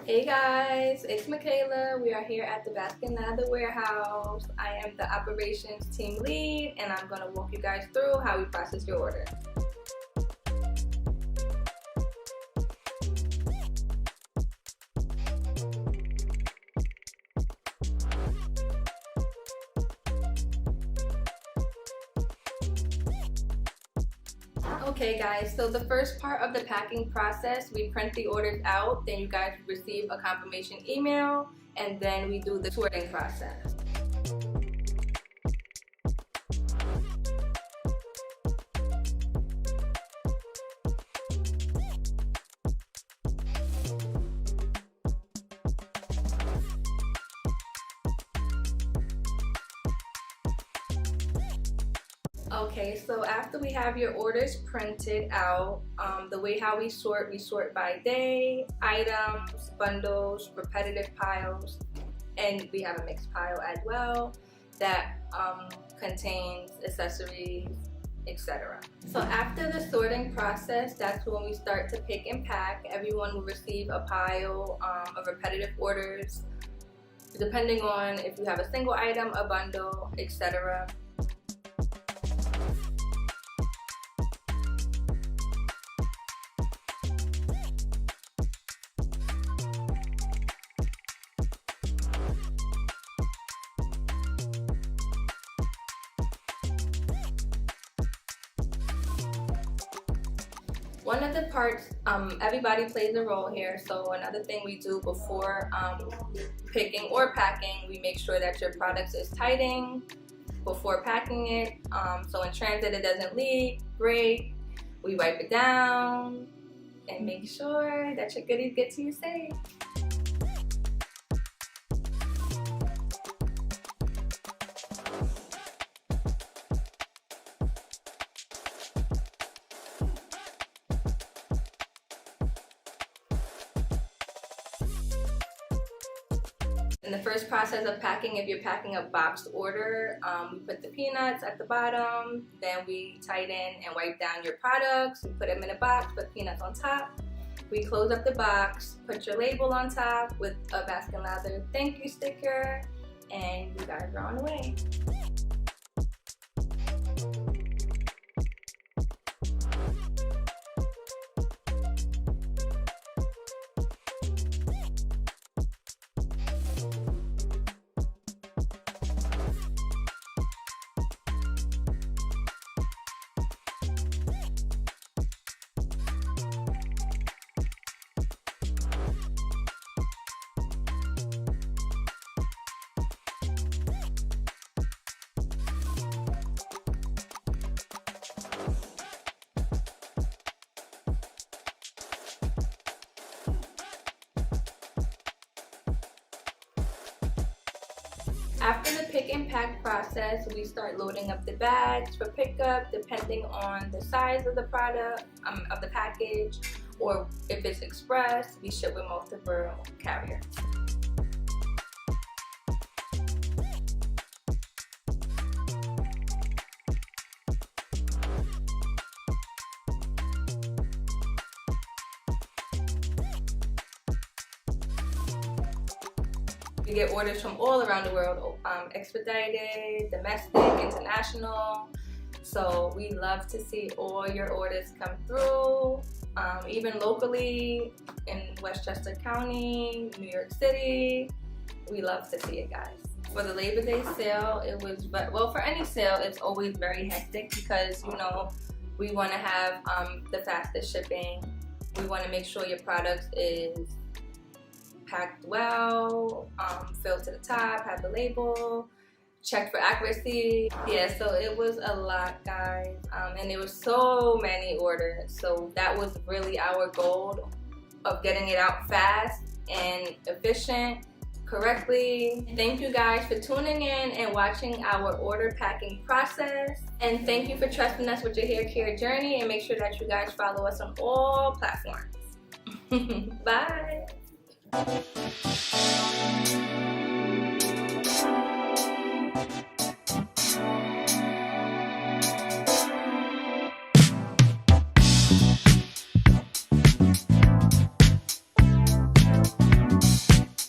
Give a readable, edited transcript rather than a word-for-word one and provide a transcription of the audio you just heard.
Hey guys, it's Makayla. We are here at the Bask and Lather warehouse. I am the operations team lead and I'm going to walk you guys through how we process your order. Okay guys, so the first part of the packing process, we print the orders out, then you guys receive a confirmation email, and then we do the sorting process. Okay, so after we have your orders printed out, the way how we sort by day, items, bundles, repetitive piles, and we have a mixed pile as well that contains accessories, etc. So after the sorting process, that's when we start to pick and pack. Everyone will receive a pile of repetitive orders, depending on if you have a single item, a bundle, etc. One of the parts, everybody plays a role here, so another thing we do before picking or packing, we make sure that your product is tighting before packing it, so in transit it doesn't leak, break. We wipe it down and make sure that your goodies get to you safe. In the first process of packing, if you're packing a boxed order, we put the peanuts at the bottom, then we tighten and wipe down your products, we put them in a box, put peanuts on top. We close up the box, put your label on top with a Bask and Lather thank you sticker, and you guys are on the way. After the pick and pack process, we start loading up the bags for pickup depending on the size of the product, of the package, or if it's express, we ship with multiple carriers. We get orders from all around the world, expedited, domestic, international. So we love to see all your orders come through, even locally in Westchester County, New York City. We love to see it, guys. For the Labor Day sale, it was, well, for any sale, it's always very hectic because, you know, we want to have the fastest shipping. We want to make sure your product is packed well, filled to the top, have the label, checked for accuracy. Yeah, so it was a lot, guys, and there was so many orders. So that was really our goal of getting it out fast and efficient, correctly. Thank you guys for tuning in and watching our order packing process. And thank you for trusting us with your hair care journey, and make sure that you guys follow us on all platforms. Bye.